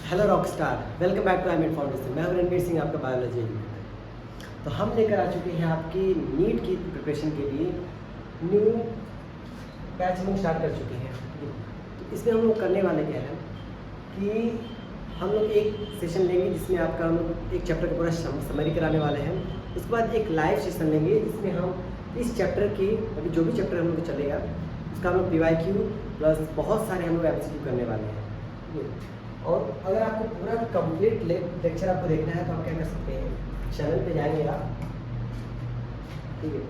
Hello rockstar, welcome back to IMET foundation. मैं हूं रणवीर सिंह, आपका बायोलॉजी एजुकेटर। तो हम लेकर आ चुके हैं आपकी नीट की प्रिपरेशन के लिए न्यू बैच हम स्टार्ट कर चुके हैं। तो इसमें हम लोग करने वाले क्या है कि हम लोग एक सेशन लेंगे जिसमें आपका हम लोग एक चैप्टर का पूरा समरी कराने वाले हैं। उसके बाद एक लाइव सेशन लेंगे जिसमें हम इस चैप्टर की अभी जो भी चैप्टर हम लोग चलेगा उसका हम लोग PYQ प्लस बहुत सारे हम लोग MCQ करने वाले हैं। और अगर आपको पूरा कंप्लीट लेक्चर आपको देखना है तो आप क्या कर सकते हैं, चैनल पे जाएंगे आप, ठीक है।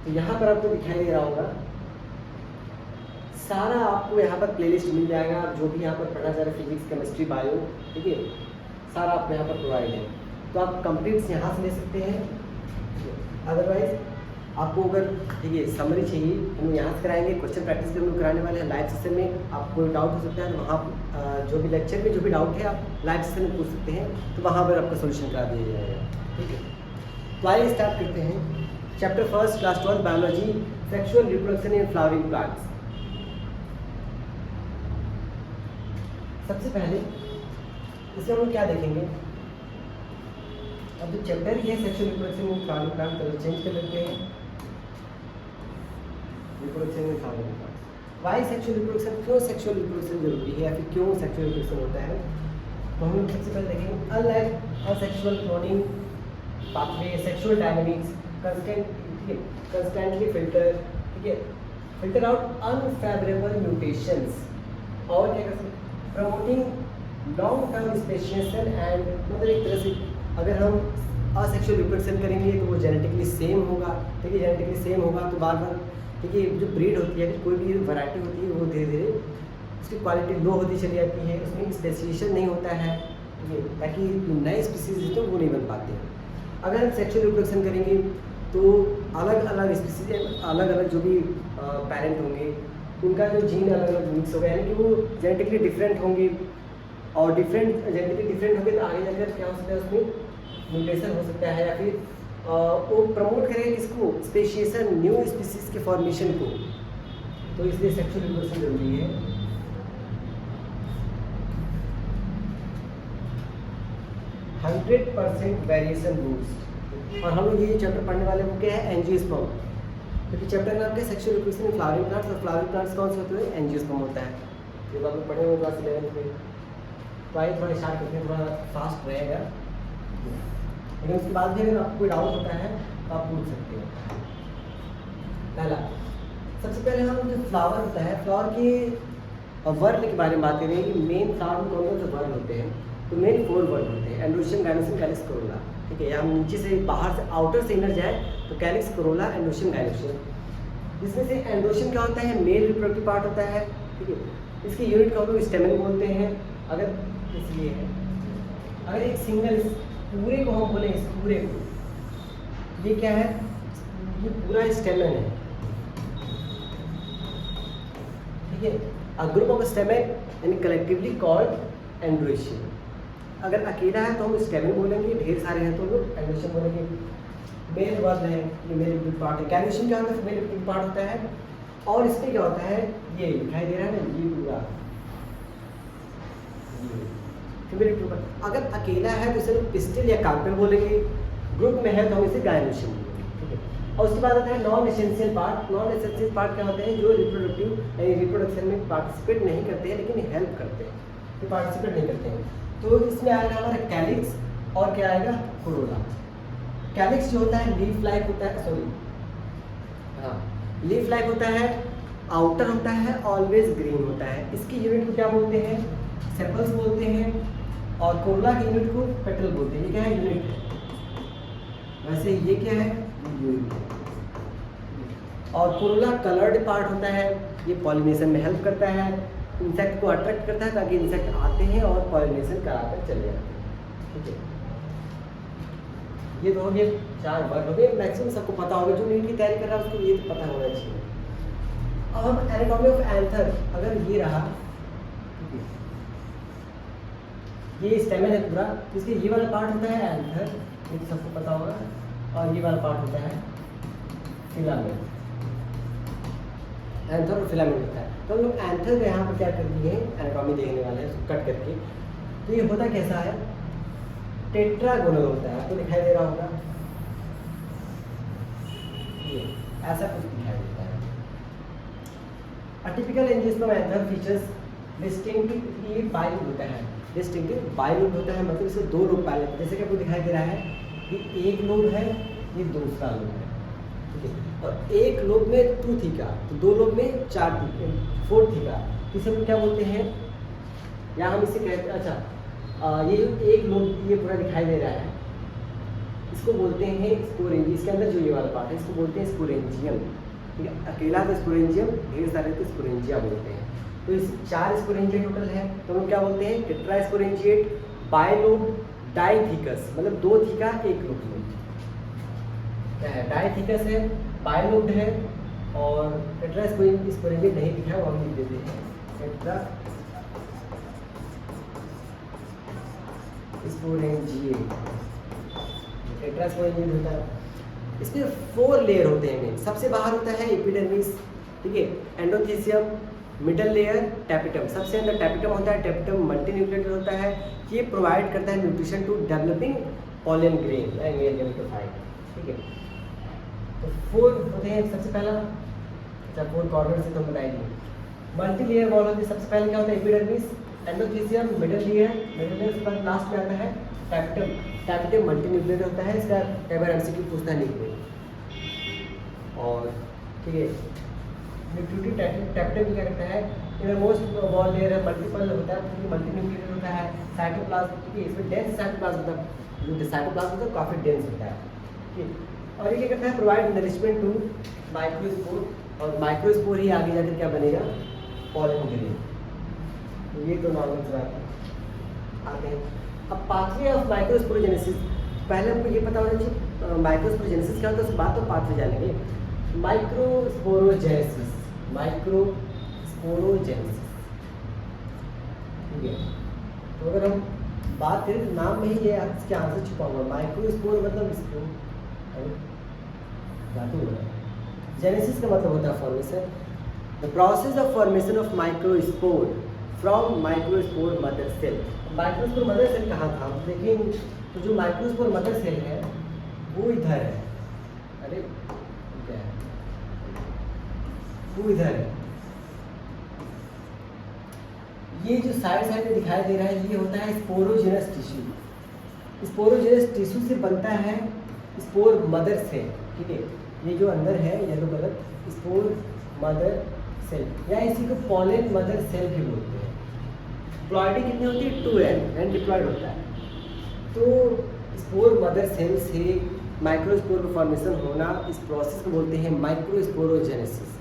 तो यहाँ पर आपको दिखाई दे रहा होगा सारा, आपको यहाँ पर प्लेलिस्ट मिल जाएगा। आप जो भी यहाँ पर पढ़ना चाह रहे फिजिक्स, केमिस्ट्री, बायो, ठीक है, सारा आपको यहाँ पर प्रोवाइड है। तो आप कंप्लीट यहाँ से ले सकते हैं। अदरवाइज आपको अगर ठीक है समरी चाहिए हम लोग यहाँ से कराएंगे। क्वेश्चन प्रैक्टिस भी हम लोग कराने वाले हैं लाइव सेशन में। आपको डाउट हो सकता है तो वहाँ जो भी लेक्चर में जो भी डाउट है आप लाइव सेशन में पूछ सकते हैं, तो वहाँ पर आपका सोल्यूशन करा दिया जाएगा, ठीक है। तो आइए स्टार्ट करते हैं। Chapter first, class 12 biology, sexual reproduction in flowering plants. सबसे पहले इसमें हम लोग क्या देखेंगे, अब जो चैप्टर ही है sexual reproduction in flowering plant, colour change कर लेते हैं। Reproduction in flowering plants, why sexual reproduction, क्यों सेक्सुअल रिप्रोडक्शन जरूरी है या फिर क्यों सेक्सुअल रिप्रोडक्शन होता है। तो हम लोग सबसे पहले देखेंगे unlike asexual cloning pathway, sexual dynamics constantly filter, ठीक है, फिल्टर आउट अनफेवरेबल म्यूटेशंस। और क्या कर सकते, promoting long term speciation and, मतलब एक तरह से अगर हम असेक्सुअल रिप्रोडक्शन करेंगे तो वो जेनेटिकली सेम होगा, ठीक है, जेनेटिकली सेम होगा तो बार बार, ठीक है, जो ब्रीड होती है, कोई भी वैरायटी होती है वो धीरे धीरे उसकी क्वालिटी लो होती चली जाती है, उसमें स्पेसिएशन नहीं होता है, ठीक है, ताकि नए स्पीसीज तो वो नहीं बन पाते हैं। अगर हम सेक्सुअल रिप्रोडक्शन करेंगे तो अलग अलग स्पीसीज, अलग अलग जो भी पेरेंट होंगे उनका जो जीन अलग अलग मिक्स होगा, यानी कि वो जेनेटिकली डिफरेंट होंगे। और जेनेटिकली डिफरेंट होंगे तो आगे जाकर क्या हो सकता है, उसमें म्यूटेशन हो सकता है, या फिर वो प्रमोट करेंगे इसको स्पेशिएशन, न्यू स्पीसीज के फॉर्मेशन को। तो इसलिए सेक्सुअल रिप्रोडक्शन जरूरी है। 100% वेरिएशन बूस्ट। और हम लोग ये चैप्टर पढ़ने वाले वो क्या है, एंजियोस्पर्म, क्योंकि चैप्टर नाम क्या, sexual reproduction in flowering plants. और फ्लावरिंग प्लांट्स कौन से होते हैं, एंजियोस्पर्म होता है। ये तो आप लोग पढ़े हुए क्लास 11 में। तो आइए थोड़ा स्टार्ट करते हैं, थोड़ा फास्ट रहेगा, लेकिन उसके बाद भी अगर आपको कोई डाउट होता है तो आप पूछ सकते हैं। पहला, सबसे पहले हम जो फ्लावर होता है, फ्लावर के वर्ण के बारे में बात करें कि मेन फ्लावर में कौन कौन से वर्ण होते हैं। तो मेन 4 वर्ण होते हैं, एंड्रोशियम, गायनोशियम, कैलिक्स, कोरोला, ठीक है। हम नीचे से बाहर से आउटर से इनर जाए तो कैलिक्स, कोरोला, एंड्रोशियम, गायनोशियम। जिसमें से एंड्रोशियम क्या होता है, मेल रिप्रोडक्टिव पार्ट होता है, ठीक है। इसकी यूनिट को हम लोग स्टेमन बोलते हैं। अगर इसलिए है, अगर एक सिंगल पूरे को हम बोले, इस पूरे को, ये क्या है, ये पूरा स्टेमन है, ठीक है। अ ग्रुप ऑफ स्टेमन यानी कलेक्टिवली कॉल्ड एंड्रोशियम। अगर अकेला है तो हम स्टेमन बोलेंगे, ढेर सारे हैं तो हम लोग एंड्रोशियम बोलेंगे। मेल वर्ण है, ये मेल रिप्रोडक्टिव पार्ट है। कैल्शियम क्या होता है, मेल रिप्रोडक्टिव पार्ट होता है। और इसमें क्या होता है, ये दिखाई दे रहा है ना, ये पूरा अगर अकेला है तो इसे पिस्टिल या कार्पेल बोलेंगे, ग्रुप में है तो हम इसे गायनोशियम बोलेंगे, ठीक है। और उसके बाद आता है non essential part. Non essential part क्या होते हैं, जो रिप्रोडक्शन में पार्टिसिपेट नहीं करते हैं लेकिन हेल्प करते हैं, तो पार्टिसिपेट नहीं करते हैं। तो इसमें आएगा हमारा कैलिक्स, और क्या आएगा, कोरोला। कैलिक्स जो होता है लीफ लाइक होता है, सॉरी हाँ, लीफ लाइक होता है, आउटर होता है, ऑलवेज ग्रीन होता है। इसकी यूनिट को क्या बोलते हैं, सेपल्स बोलते हैं। और कोरोला की यूनिट को पेटल बोलते हैं। ये क्या है, यूनिट है। वैसे ये क्या है, यूनिट है। और कोरोला कलर्ड पार्ट होता है, ये पॉलिनेशन में हेल्प करता है, इंसेक्ट को अट्रैक्ट करता है ताकि इंसेक्ट आते हैं और पॉलिनेशन कराकर चले जाते हैं, ठीक है। ये तो हो गए 4 वर्ड हो गए, मैक्सिमम सबको पता होगा, जो नीट की तैयारी कर रहा है उसको ये तो पता होना चाहिए। अब हम एनाटॉमी ऑफ एंथर, अगर ये रहा, ये स्टेमन है पूरा, इसके ये वाला पार्ट होता है एंथर, ये तो सबको पता होगा। और ये वाला पार्ट होता है फिलामेंट, एंथर और फिलामेंट होता है। तो हम लोग एंथर का यहाँ पर क्या कर दिए हैं, एनाटॉमी देखने वाले हैं, कट करके तो ये होता कैसा है, टेट्रागोनल होता है, आपको दिखाई दे रहा होगा ये ऐसा कुछ दिखाई देता है। Typical angiosperm anther features distinctively bilobed होता है, डिस्टिंक्टिव बाइलूट होता है, मतलब इसे दो लोब पाए जाते हैं। जैसे कि आपको दिखाई दे रहा है कि एक लोब है, ये दूसरा लोब है, ठीक है, और एक लोब में 2 थीका, तो दो लोब में 4 थीका, इसे हम क्या बोलते हैं, या हम इसे कहते हैं, अच्छा ये जो एक लोब ये पूरा दिखाई दे रहा है, इसको बोलते हैं स्पोरेंजियम। इसके अंदर जो ये वाला पार्ट है इसको बोलते हैं स्पोरेंजियम, ठीक है, अकेला तो स्पोरेंजियम, ढेर सारे तो स्पोरेंजिया बोलते हैं। तो इस 4 स्पोरेंजिया टोटल है, तो हम क्या बोलते हैं, टेट्रा स्पोरेंजिएट, बाइलोब, डाइथिकस, मतलब 2 थीका एक लोब में, क्या है, डाइथिकस है, बाइलोब है, और टेट्रा स्पोरेंजिएट नहीं दिखा है वो हम लिख देते हैं, टेट्रा स्पोरेंजिएट, टेट्रा स्पोरेंजिएट होता है। इसमें 4 लेयर होते हैं। सबसे बाहर होता है एपिडर्मिस, ठीक है, एंडोथीसियम, मिडल लेयर टैपिटम, सबसे अंदर टैपिटम होता है। टैपिटम मल्टीन्यूक्लिएटेड होता है, ये प्रोवाइड करता है nutrition to developing pollen grain and gametophyte, ठीक है। तो 4 होते हैं। सबसे पहला 4 कॉर्नर से तुम बताएंगे। मल्टी लेयर वॉल होती है। सबसे पहले क्या होता है, एपिडर्मिस, एंडोथीसियम, मिडल लेयर, उसके बाद लास्ट में आता है टैपिटम। टैपिटम मल्टीन्यूक्लिएटेड होता है, इसका कई बार एमसीक्यू पूछता है निकले, और ठीक है, न्यूक्लियोटिड टैपिटम क्या करता है, इनरमोस्ट वॉल लेयर है, मल्टीपल होता है, क्योंकि मल्टीन्यूक्लिएटेड होता है। साइटोप्लाज्म, क्योंकि इसमें डेंस साइटोप्लाज्म होता है, जो साइटोप्लाज्म होता है काफ़ी डेंस होता है, ठीक। और ये क्या करता है, प्रोवाइड नरिशमेंट टू माइक्रोस्पोर, और माइक्रोस्पोर ही आगे जाकर क्या बनेगा, पॉलन ग्रेन। तो ये तो नॉर्मल आते हैं। अब पाथवे ऑफ माइक्रोस्पोरोजेनेसिस, पहले हमको ये पता होना चाहिए माइक्रोस्पोरोजेनेसिस क्या होता है, उसके बाद तो पाथवे जानेंगे। माइक्रोस्पोरोजेनेसिस, माइक्रोस्पोरोजेनेसिस, ठीक है। तो अगर हम बात करें तो नाम में ही ये इसके आंसर छुपा हुआ, माइक्रोस्पोर मतलब इसको धातु हो रहा है, जेनेसिस का मतलब होता है formation. The process of formation of microspore from microspore mother cell. Microspore mother cell कहाँ था, लेकिन तो जो माइक्रोस्पोर मदर सेल है वो इधर है, अरे क्या है, वो इधर है। ये जो साइड में दिखाई दे रहा है ये होता है स्पोरोजेनस टिश्यू। स्पोरोजेनस टिश्यू से बनता है स्पोर मदर सेल, ठीक है। ये जो अंदर है yellow colour, spore mother cell, या इसी को पॉलन मदर सेल भी बोलते हैं। प्लॉइडी कितनी होती है, 2n, एंड डिप्लॉइड होता है। तो स्पोर मदर सेल से माइक्रोस्पोर का फॉर्मेशन होना, इस प्रोसेस को बोलते हैं माइक्रोस्पोरोजेनेसिस।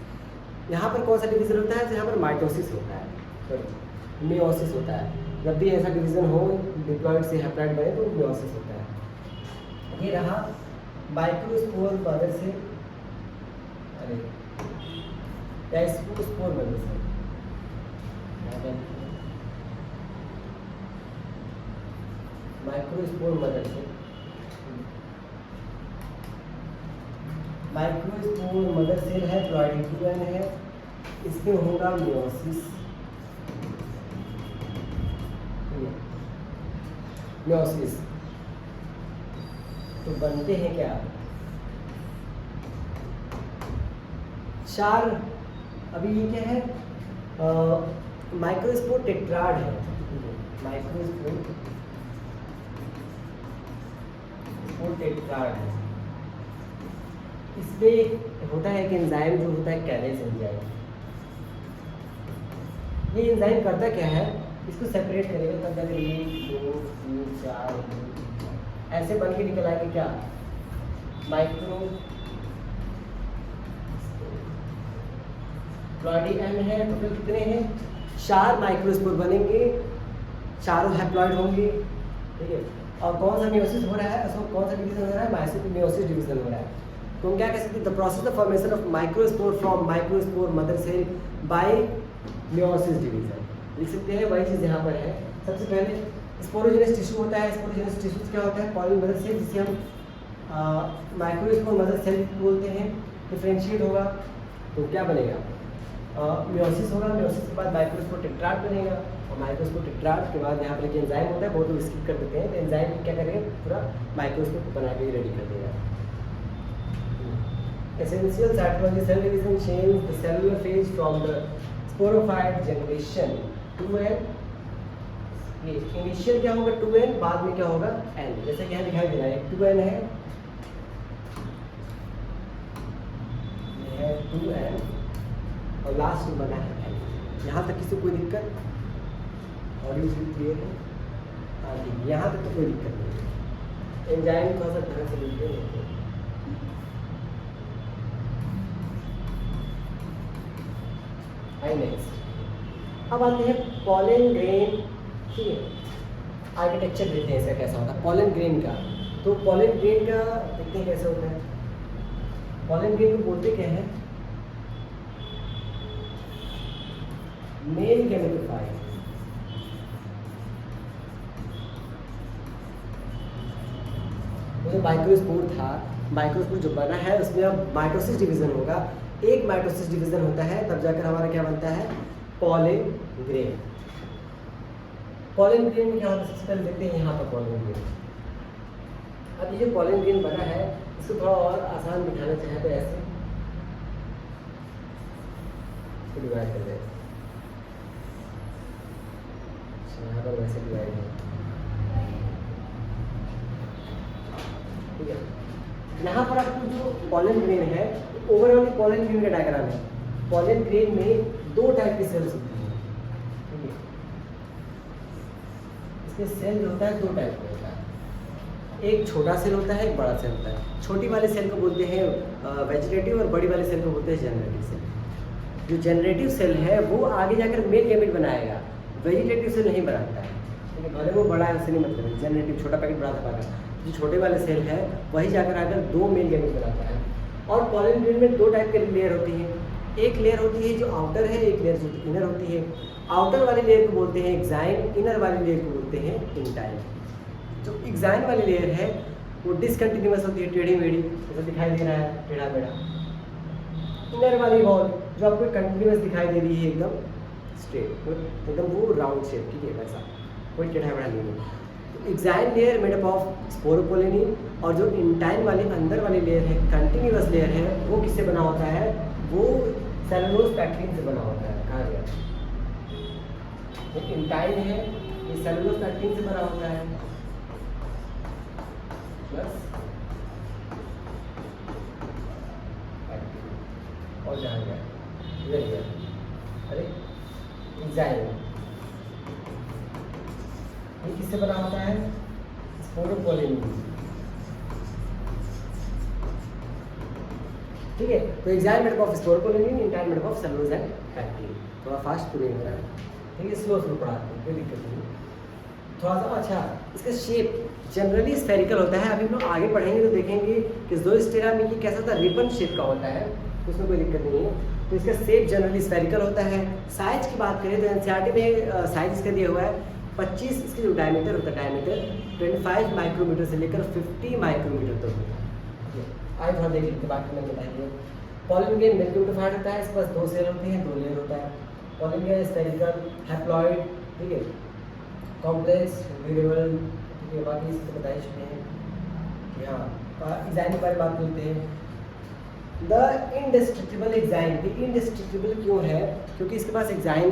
यहाँ पर कौन सा डिवीजन होता है, यहाँ पर माइटोसिस होता है, मियोसिस होता है। जब भी ऐसा डिवीजन हो डिप्लॉइड से हैप्लॉइड बने तो मियोसिस होता है। ये रहा माइक्रोस्पोर मदर सेल, अरे या spore mother cell, microspore mother cell. Microspore mother cell है, प्लॉइडी 2n है, इसमें होगा मियोसिस, मियोसिस। तो बनते हैं क्या, 4। अभी ये क्या है, माइक्रोस्पोर टेट्राड है, माइक्रोस्पोर टेट्राड है। इसमें होता है कि एंजाइम जो होता है कैलेज एंजाइम। ये एंजाइम करता क्या है, इसको सेपरेट करेगा, तब जाकर 1 2 3 4 ऐसे बन के निकल आएगा क्या, माइक्रो प्लॉइडी एम है। टोटल कितने हैं, 4 माइक्रोस्पोर बनेंगे, चारों हैप्लॉइड होंगे, ठीक है। और कौन सा मियोसिस हो रहा है, उसको कौन सा डिवीजन हो रहा है, मियोसिस डिवीजन हो रहा है। तो हम क्या कह सकते हैं, the process of formation of microspore from microspore mother cell by meiosis division, लिख सकते हैं। वही चीज़ यहाँ पर है। सबसे पहले स्पोरोजेनस टिश्यू होता है। स्पोरोजेनस टिश्यू क्या होता है, पॉलन मदर सेल, जिसे हम माइक्रोस्पोर मदर सेल बोलते हैं। डिफ्रेंशिएट होगा तो क्या बनेगा, म्योसिस होगा, म्योसिस के बाद माइक्रोस्पोर टेट्राड बनेगा, और माइक्रोस्पोर टेट्राड के बाद यहाँ पर एक एंजाइम होता है, बहुत लोग स्किप कर देते हैं, तो एंजाइम क्या करेंगे, पूरा माइक्रोस्कोप बना के रेडी कर देगा। Essential cytology cell division change the cellular phase from the sporophyte generation to n. ये इनिशियल क्या होगा 2n, बाद में क्या होगा n, जैसे कि यहाँ दिखाई दे रहा है 2n है, ये है 2n और लास्ट में बना है n। यहाँ तक किसी को कोई दिक्कत, ऑडियो क्लियर है? हाँ ठीक, यहाँ तक तो कोई दिक्कत नहीं। एंजाइम थोड़ा सा ढंग से लिखते हैं। नेक्स्ट अब आते हैं पॉलन ग्रेन। ठीक है, आर्किटेक्चर देखते हैं इसका कैसा होता है पॉलन ग्रेन का। तो पॉलन ग्रेन का देखते हैं कैसे होता है। पॉलन ग्रेन को बोलते क्या है, मेल गैमेटोफाइट। जो माइक्रोस्पोर था, माइक्रोस्पोर जो बना है उसमें अब माइटोसिस डिवीजन होगा, एक माइटोसिस डिवीजन होता है, तब जाकर हमारा क्या बनता है पॉलन ग्रेन। पॉलन ग्रेन में क्या होता है, सबसे पहले देखते हैं यहाँ पर पॉलन ग्रेन। अब ये जो पॉलन ग्रेन बना है इसको थोड़ा और आसान दिखाना चाहे तो ऐसे डिवाइड कर दें, यहाँ पर वैसे डिवाइड है। ठीक है, यहाँ पर आपको जो पॉलन ग्रेन है ओवरऑल पॉलन ग्रेन का डायग्राम है। पॉलन ग्रेन में दो टाइप की सेल्स होती हैं। ठीक है, इसमें सेल जो होता है दो टाइप का होता है, एक छोटा सेल होता है, एक बड़ा सेल होता है। छोटी वाले सेल को बोलते हैं वेजिटेटिव और बड़ी वाले सेल को बोलते हैं जनरेटिव सेल। जो जनरेटिव सेल है वो आगे जाकर मेल गैमेट बनाएगा, वेजिटेटिव सेल नहीं बनाता है। ठीक है, भले वो बड़ा है उससे नहीं मतलब है, जनरेटिव छोटा पैकेट बड़ा पाएगा, जो छोटे वाले सेल है वही जाकर आकर दो मेल गैमेट बनाता है। और पॉलन ग्रेन में दो टाइप की लेयर होती है, एक लेयर होती है जो आउटर है, एक लेयर जो इनर होती है। आउटर वाली लेयर को बोलते हैं एक्साइन, इनर वाली लेयर को बोलते हैं इंटाइन। जो एक्साइन वाली लेयर है वो डिसकंटिन्यूअस होती है, टेढ़ी मेढ़ी, जैसा दिखाई दे रहा है टेढ़ा मेढ़ा। इनर वाली वॉल जो आपको कंटिन्यूअस दिखाई दे रही है एकदम स्ट्रेट, एकदम वो राउंड शेप। ठीक है, वैसा कोई टेढ़ा मेढ़ा नहीं है। Exine layer made up of sporopollenin, और जो इंटाइन वाली अंदर वाली लेयर है, कंटिन्यूअस लेयर है, वो किससे बना होता है, वो सेलुलोज पैक्टिन से बना होता है। कहा गया इंटाइन है, ये सेलुलोज पैक्टिन से बना होता है, प्लस और जहाँ गया इधर गया, अरे एक्साइन ये किससे बना होता है, स्पोरोपोलिनी। ठीक है, तो exine made up of sporopollenin, intine made up of cellulose and pectin. थोड़ा फास्ट पूरे हो रहा है, ठीक है, स्लो स्लो पढ़ाते हैं, कोई दिक्कत नहीं थोड़ा सा। अच्छा, इसका शेप जनरली स्फेरिकल होता है। अभी हम लोग आगे पढ़ेंगे तो देखेंगे कि ज़ोस्टेरा में ये कैसा था, रिबन शेप का होता है, उसमें कोई दिक्कत नहीं है। तो इसका शेप जनरली स्फेरिकल होता है। साइज की बात करें तो एनसीईआरटी में साइज इसका दिया हुआ है 25, इसके जो डायमीटर होता है, डायमीटर 25 माइक्रोमीटर से लेकर 50 माइक्रोमीटर तक होता है। आइए थोड़ा देख लेते, बाकी मैं बताइए। पॉलन ग्रेन मेल्टियोफाइड होता है, इसके पास दो सेल होते हैं, दो लेयर होता है। पॉलन ग्रेन स्फेरिकल, हैप्लॉइड, ठीक है, कॉम्प्लेक्स, वेरिएबल, ठीक है, बाकी इसको बता चुके हैं। हाँ, एक्साइन के बारे में बात करते हैं। द इंडेस्ट्रक्टिबल एक्साइन, ये इंडेस्ट्रक्टिबल क्यों है, क्योंकि इसके पास एक्साइन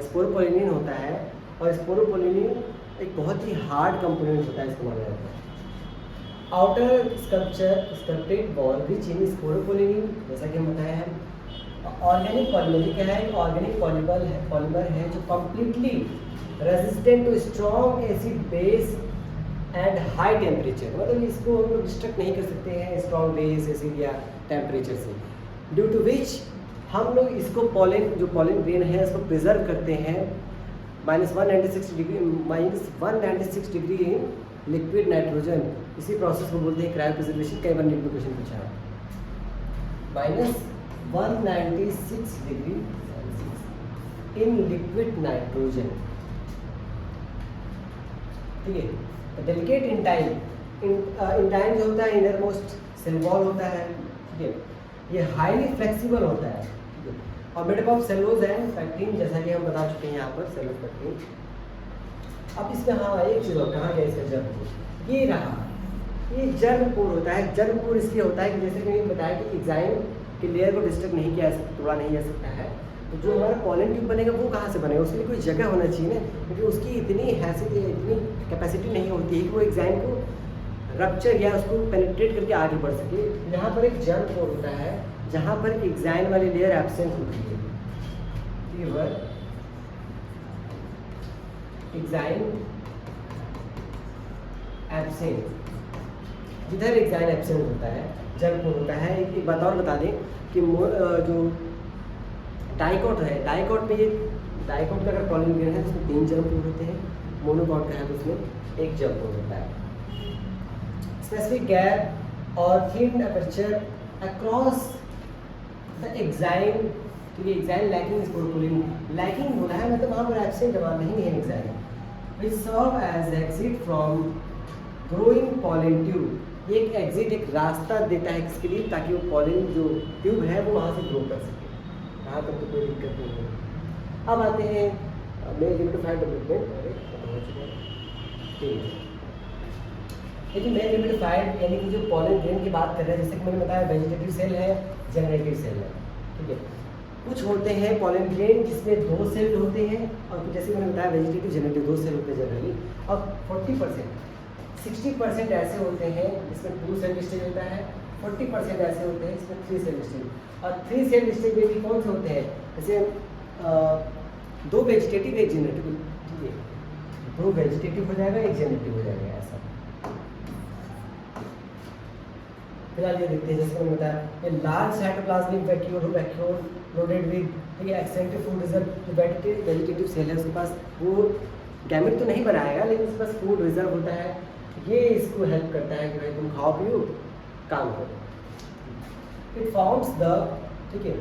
स्पोरोपोलिनिन होता है, और स्पोरोपोलिनिन एक बहुत ही हार्ड कंपोनेंट होता है, इसको माना जाता है। Outer sculptured wall which in sporopollenin, जैसा कि हम बताया है। ऑर्गेनिक पॉलीमर क्या है, ऑर्गेनिक पॉलीमर है जो completely resistant to strong acid base and high temperature. मतलब इसको हम लोग डिस्ट्रक्ट नहीं कर सकते हैं स्ट्रॉन्ग बेस, एसिड या टेम्परेचर से, ड्यू टू विच हम लोग इसको जो पॉलन ग्रेन है इसको प्रिजर्व करते हैं -196 डिग्री इन लिक्विड नाइट्रोजन। इसी प्रोसेस को बोलते हैं क्रायो प्रिजर्वेशन। कई बार नीट में क्वेश्चन पूछा है, -196 डिग्री इन लिक्विड नाइट्रोजन। ठीक है, डेलिकेट इंटाइन जो होता है इनर मोस्ट सेल वॉल होता है। ठीक है, ये हाईली फ्लेक्सिबल होता है। ठीक है, और made of cellulose and pectin, जैसा कि हम बता चुके हैं यहाँ पर सेलुलोज पैक्टिन। अब इसमें हाँ एक चीज़ और कहाँ गया इसका जर्म, ये रहा, ये जर्म पोर होता है। जर्म पोर इसलिए होता है कि जैसे कि मैंने बताया कि एग्जाइम के लेयर को डिस्टर्ब नहीं किया जा सकता, तोड़ा नहीं जा सकता है। तो जो हमारा पॉलन ट्यूब बनेगा वो कहाँ से बनेगा, उसके लिए कोई जगह होना चाहिए ना, क्योंकि उसकी इतनी हैसियत, इतनी कैपेसिटी नहीं होती है कि वो एग्जाइम को रप्चर या उसको पेनिट्रेट करके आगे बढ़ सके। यहाँ पर एक जर्म पोर होता है जहाँ पर एग्जाइम वाली लेयर एब्सेंट होती है, एग्जाइम एब्सेंट, जिधर एग्जाइम एब्सेंट होता है जर्म पोर होता है। एक बात और बता दें कि जो डाइकॉट है, डाइकॉट में ये डाइकॉट का अगर पॉलन ग्रेन है तो उसमें 3 जर्म पोर होते हैं, मोनोकॉट का है तो उसमें 1 जर्म पोर होता है। स्पेसिफिक गैप और thin aperture across the exine, क्योंकि exine lacking is sporopollenin, lacking बोला है मतलब वहाँ पर एब्सेंट जमा नहीं है exine, which serve as exit from growing pollen tube. ये एक एग्जिट, एक रास्ता देता है इसके लिए ताकि वो पॉलन जो ट्यूब है वो वहाँ से ग्रो कर सके। यहाँ तक तो कोई दिक्कत नहीं है। अब आते हैं मेल लिमिटिफाइड डेवलपमेंट, हो चुका है ठीक है। लेकिन मेल लिमिटिफाइड यानी कि जो पॉलन ग्रेन की बात कर रहे हैं, जैसे कि मैंने बताया वेजिटेटिव सेल है, जनरेटिव सेल है, ठीक है। कुछ होते हैं पॉलन ग्रेन जिसमें 2 सेल होते हैं, और जैसे मैंने बताया वेजिटेटिव जनरेटिव 2 सेल होते हैं जनरली, और 40% 60% ऐसे होते हैं जिसमें 2 सेल स्टेज होता है, 40% ऐसे होते हैं जिसमें 3 सेल स्टेज। और 3 सेल स्टेज में भी कौन से होते हैं, जैसे 2 वेजिटेटिव 1 जनरेटिव, ठीक है, 2 वेजिटेटिव हो जाएगा 1 जनरेटिव हो जाएगा ऐसा। फिलहाल ये देखते हैं, जैसे मैंने बताया ये large cytoplasmic vacuole loaded with, ठीक है, एक्सटेंसिव फूड रिजर्व। जो वेजिटेटिव सेल है उसके पास वो गैमेट तो नहीं बनाएगा लेकिन उसके पास फूड रिजर्व होता है, ये इसको हेल्प करता है कि भाई तुम खाओ पियो काम करो। इट फॉर्म्स द, ठीक है,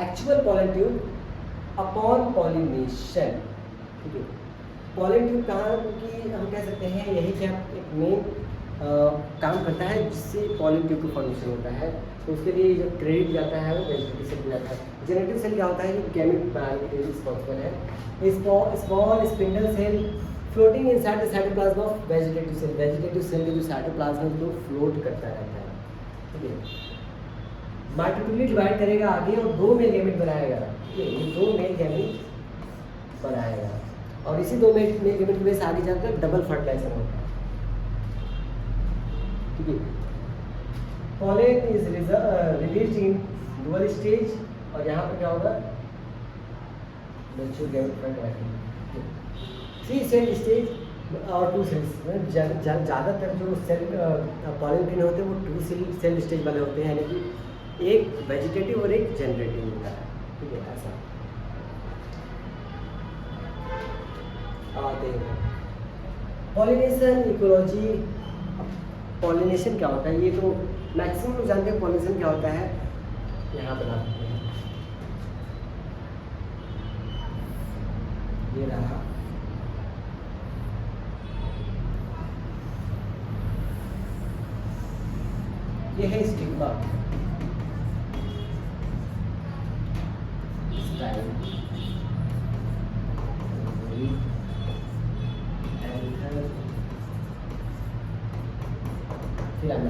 actual pollen tube upon pollination, ठीक है। पॉलन ट्यूब कहाँ की हम कह सकते हैं, यही क्या एक मेन काम करता है जिससे पॉलन ट्यूब का फॉर्मेशन होता है। तो उसके लिए जो क्रेडिट जाता है वो वेजिटेटिव सेल को जाता है। जेनेटिव सेल क्या होता है कि गैमेट बनाने के लिए रिस्पॉन्सिबल है। Small spindle cell floating inside the cytoplasm of vegetative cell, vegetative cell के जो साइटोप्लाज्म है वो फ्लोट करता रहता है, ठीक है। माइटोकॉन्ड्रिया डिवाइड करेगा आगे और 2 मेल गैमेट बनाएगा, ये 2 मेल गैमेट बनाएगा, और इसी 2 मेल गैमेट की वजह से आगे जाकर डबल फर्टिलाइजेशन होता है, ठीक है। Pollen is released in dual stage, और यहाँ पर क्या होगा, mature gamete fertilization, 3 cell stage और 2 सेल्स। ज़्यादातर जो सेल पॉलन ग्रेन होते हैं वो 2 सेल स्टेज वाले होते हैं, यानी कि एक वेजिटेटिव और एक जनरेटिव होता है, ठीक है। ऐसा आते हैं पॉलिनेशन इकोलॉजी। पॉलिनेशन क्या होता है ये तो मैक्सिमम लोग जानते हैं, पॉलिनेशन क्या होता है यहाँ बता सकते हैं। ये रहा, ये है स्टिग्मा,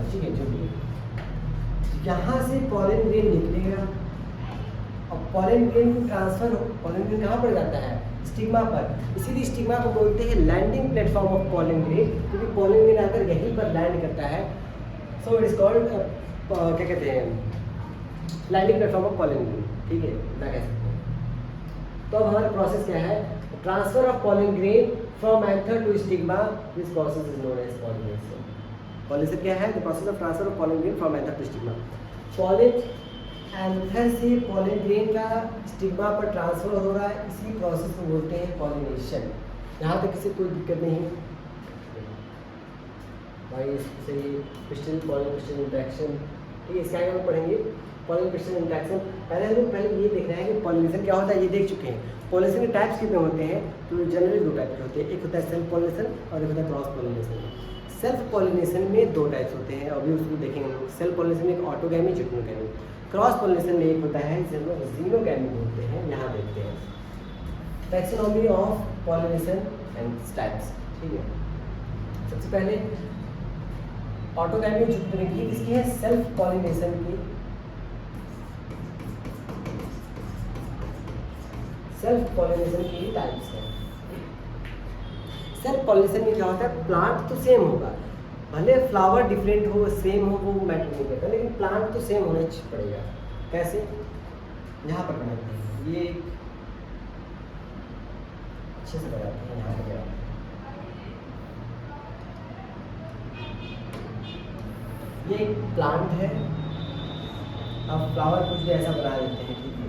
ठीक है। जो भी यहाँ से पॉलन ग्रेन निकलेगा और पॉलन ग्रेन को ट्रांसफर, पॉलन ग्रेन कहाँ पर जाता है, स्टिग्मा पर, इसीलिए स्टिग्मा को बोलते हैं landing platform of pollen grain, क्योंकि पॉलन ग्रेन आकर यहीं पर लैंड करता है। सो इट इज कॉल्ड क्या कहते हैं, landing platform of pollen grain, ठीक है, इतना कह सकते हैं। तो अब हमारा प्रोसेस क्या है, transfer of pollen grain from anther to stigma, this process is known as pollination. Pollination क्या है, the process of transfer of pollen grain from anther to stigma. Pollen anther से पॉलन ग्रेन का stigma पर transfer हो रहा है, इसी process को बोलते हैं पॉलिनेशन। यहाँ तक किसी कोई दिक्कत नहीं भाई, इससे पिस्टल पॉलन पिस्टल इंटरेक्शन, ठीक है, इसके आगे हम पढ़ेंगे पॉलन पिस्टल इंटरेक्शन। पहले हम लोग पहले ये देख रहे हैं कि पॉलिनेशन क्या होता है, ये देख चुके हैं। पॉलिनेशन के टाइप्स कितने होते हैं, तो जनरली 2 टाइप के होते हैं, एक होता है सेल्फ पॉलिनेशन और एक होता है क्रॉस पॉलिनेशन। सेल्फ पॉलिनेशन में 2 टाइप्स होते हैं, अभी उसको देखेंगे हम लोग। सेल्फ पॉलिनेशन में एक ऑटोगैमी, जिटोगैमी। क्रॉस पॉलिनेशन में एक होता है जिसे हम लोग जीनोगैमी बोलते हैं। यहाँ देखते हैं taxonomy of pollination and types. ठीक है, सबसे पहले ऑटोगैमी जो तरह की किसकी है, सेल्फ पॉलिनेशन की। सेल्फ पॉलिनेशन की टाइप्स है। सेल्फ पॉलिनेशन में क्या होता है, प्लांट तो सेम होगा, भले फ्लावर डिफरेंट हो सेम हो वो मैटर नहीं करता, लेकिन प्लांट तो सेम होना पड़ेगा। कैसे, यहाँ पर बनाते हैं, ये अच्छे से बनाते हैं, यहाँ पर ये एक प्लांट है। अब फ्लावर कुछ भी ऐसा बना देते हैं। ठीक है,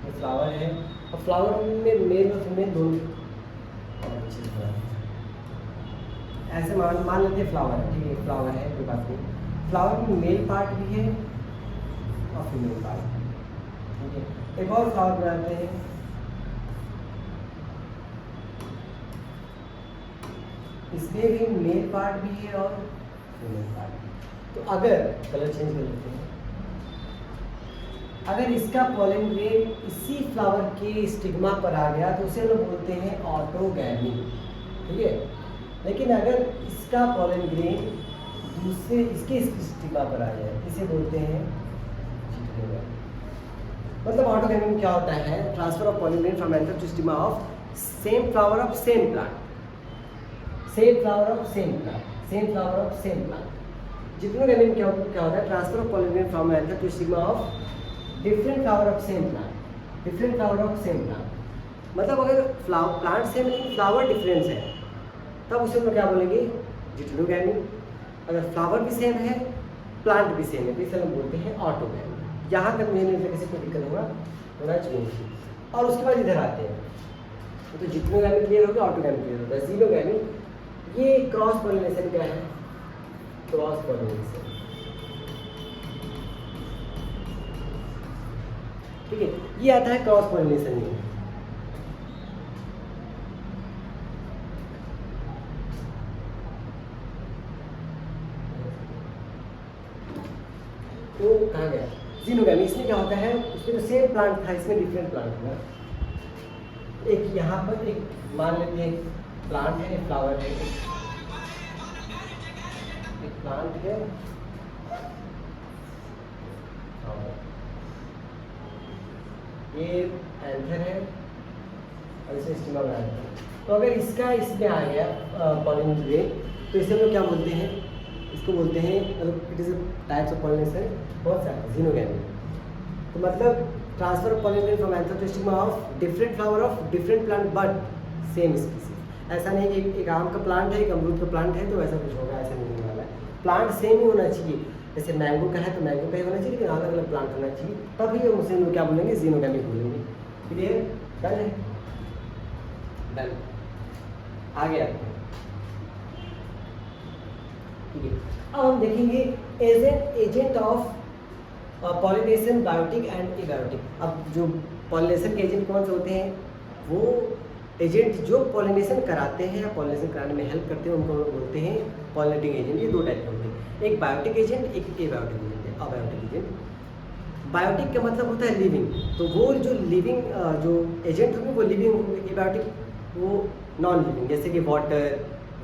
ये फ्लावर है और फ्लावर में मेल और फीमेल दोनों अच्छे से बनाते हैं। ऐसे मान लेते हैं फ्लावर है। ठीक है, फ्लावर है, कोई बात नहीं। फ्लावर में मेल पार्ट भी है और फीमेल पार्ट। ठीक है, एक और फ्लावर बनाते हैं, इसमें भी मेल पार्ट भी है और फीमेल पार्ट भी। तो अगर कलर चेंज कर लेते हैं, अगर इसका पॉलन ग्रेन इसी फ्लावर के स्टिग्मा पर आ गया तो उसे लोग बोलते हैं ऑटोगैमी। ठीक है, लेकिन अगर इसका पॉलन ग्रेन दूसरे इसके स्टिग्मा पर आ जाए इसे बोलते हैं जीनोगैमी। मतलब ऑटोगैमी में क्या होता है, transfer of pollen grain from anther to stigma of same flower of same plant. Same flower of same plant, same flower of same plant. Xenogamy में क्या होता है, transfer of pollen grain from anther to stigma of different flower of same plant. Different flower of same plant मतलब अगर plant same लेकिन flower difference है तब उसे लोग क्या बोलेंगे, जीनोगैमी। अगर फ्लावर भी सेम है प्लांट भी सेम है तो इसे हम बोलते हैं ऑटोगैमी। यहाँ तक मुझे नहीं किसी को दिक्कत होना चाहिए। और उसके बाद इधर आते हैं तो जीनोगैमी क्लियर हो गया, ऑटोगैमी क्लियर हो गया। जीनोगैमी ये क्रॉस पॉलिनेशन क्या है, क्रॉस पॉलिनेशन। ठीक है, ये आता है क्रॉस पॉलिनेशन में। तो कहाँ गया जीनोगैमी, इसमें क्या होता है, उसमें तो सेम प्लांट था, इसमें डिफरेंट प्लांट था। एक यहाँ पर एक मान लेते हैं प्लांट है, एक फ्लावर है, एक प्लांट है ये एंथर है और इसे स्टिग्मा बनाया है। तो अगर इसका इसमें आ गया पॉलन ग्रेन तो इसे लोग क्या बोलते हैं, इसको बोलते हैं मतलब it is types of pollination बहुत सारे जीनोगैमी। तो मतलब transfer of pollen grain from anther to stigma of different flower of different plant but same species. ऐसा नहीं कि एक आम का प्लांट है एक अमरूद का प्लांट है तो वैसा कुछ होगा, ऐसा नहीं होने वाला है। प्लांट सेम ही होना चाहिए, जैसे मैंगो का है तो मैंगो का ही होना चाहिए लेकिन अलग अलग प्लांट होना चाहिए, तभी हम उसे लोग क्या बोलेंगे, जीनोगैमी बोलेंगे। क्लियर, डन है, डन। आगे आते हैं। ठीक है, अब हम देखेंगे agent of pollination, biotic and abiotic. अब जो पॉलिनेशन के एजेंट कौन से होते हैं, वो एजेंट जो पॉलिनेशन कराते हैं या पॉलिनेशन कराने में हेल्प करते हैं उनको हम लोग बोलते हैं पॉलिनेटिंग एजेंट। ये दो टाइप के होते हैं, एक बायोटिक एजेंट, एक एबायोटिक एजेंट है। अबायोटिक एजेंट, बायोटिक का मतलब होता है लिविंग, तो वो जो लिविंग जो एजेंट होंगे वो लिविंग होंगे। एबायोटिक वो नॉन लिविंग, जैसे कि वाटर,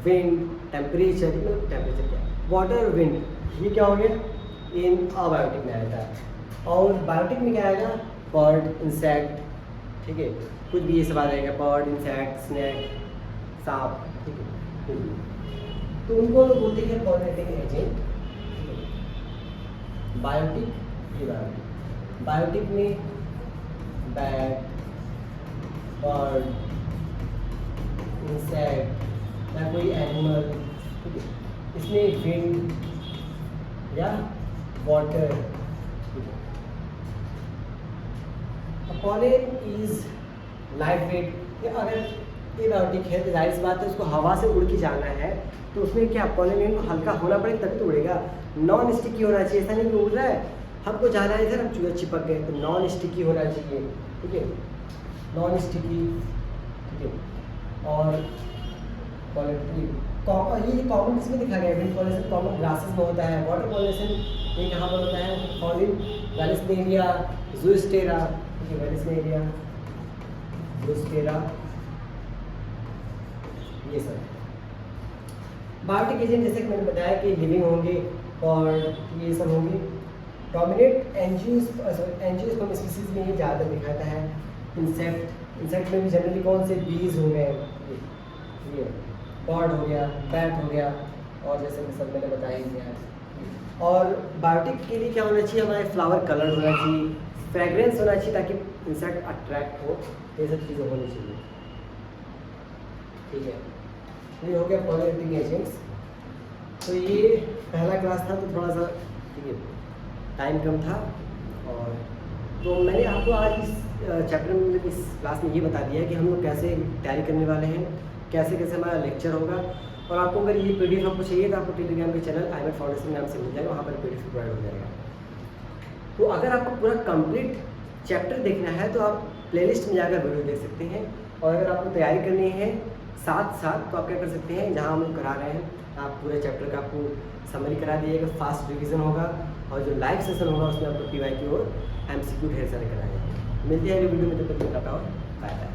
विंड, टेम्परेचर। टेम्परेचर क्या है, वाटर और विंड, ये क्या हो गया, इन अबायोटिक में आएगा। और बायोटिक में क्या आएगा, बर्ड, इंसेक्ट, ठीक है, कुछ भी ये सब आ जाएगा, बर्ड, इंसेक्ट, स्नेक, सांप, ठीक है, तो उनको लोग बोलते हैं pollinating agent. Biotic, abiotic. Biotic में बैट, बर्ड, इंसेक्ट या कोई एनिमल, ठीक है, इसमें विंड या water. Pollen is light weight. अगर एबायोटिक है तो जाहिर सी बात है उसको हवा से उड़ के जाना है तो उसमें क्या पॉलन को हल्का होना पड़ेगा तभी तो उड़ेगा। नॉन स्टिकी होना चाहिए, ऐसा नहीं कि उड़ रहा है हमको जाना है इधर हम चूहे चिपक गए, तो नॉन स्टिकी होना चाहिए। ठीक है, नॉन स्टिकी, ठीक है। और ये कॉमन किसमें दिखा गया, विंड पॉलिनेशन कॉमन ग्रासेस में होता है। वाटर पॉलिनेशन ये कहाँ पर होता है, फॉल इन वैलेस्नेरिया, ज़ूस्टेरा, ठीक है, वैलेस्नेरिया, ज़ूस्टेरा, ये सब बायोटिक एजेंट जैसे कि मैंने बताया कि लिविंग होंगे और ये सब होंगे। डोमिनेट एंजियोस्पर्म स्पीसीज में ये ज़्यादा दिखाता है। इंसेक्ट में भी जनरली कौन से बीज हो गए, ये बर्ड हो गया, बैट हो गया, और जैसे कि सब मैंने बताया ही दिया। और बायोटिक के लिए क्या होना चाहिए, हमारे फ्लावर कलर होना चाहिए, फ्रेग्रेंस होना चाहिए ताकि इंसेक्ट अट्रैक्ट हो, ये सब चीज़ें होनी चाहिए, ठीक है। ये हो गया पॉलिनेटिंग एजेंट्स। तो ये पहला क्लास था, तो थोड़ा सा ठीक है टाइम कम था, और तो मैंने आपको आज इस चैप्टर में, इस क्लास में ये बता दिया है कि हम लोग कैसे तैयारी करने वाले हैं, कैसे कैसे हमारा लेक्चर होगा। और आपको अगर ये PDF आपको चाहिए तो आपको टेलीग्राम के चैनल IMET फाउंडेशन नाम से मिल जाएगा, वहाँ पर PDF प्रोवाइड हो जाएगा। तो अगर आपको पूरा कंप्लीट चैप्टर देखना है तो आप प्लेलिस्ट में जाकर वीडियो देख सकते हैं, और अगर आपको तैयारी करनी है साथ साथ तो आप क्या कर सकते हैं, जहाँ हम लोग करा रहे हैं आप पूरे चैप्टर का आपको समरी करा दिएगा, फास्ट रिवीजन होगा, और जो लाइव सेशन होगा उसमें आपको PYQ और MCQ ढेर सारे कराएंगे। मिलते हैं अगले वीडियो में, तब तक बाय बाय।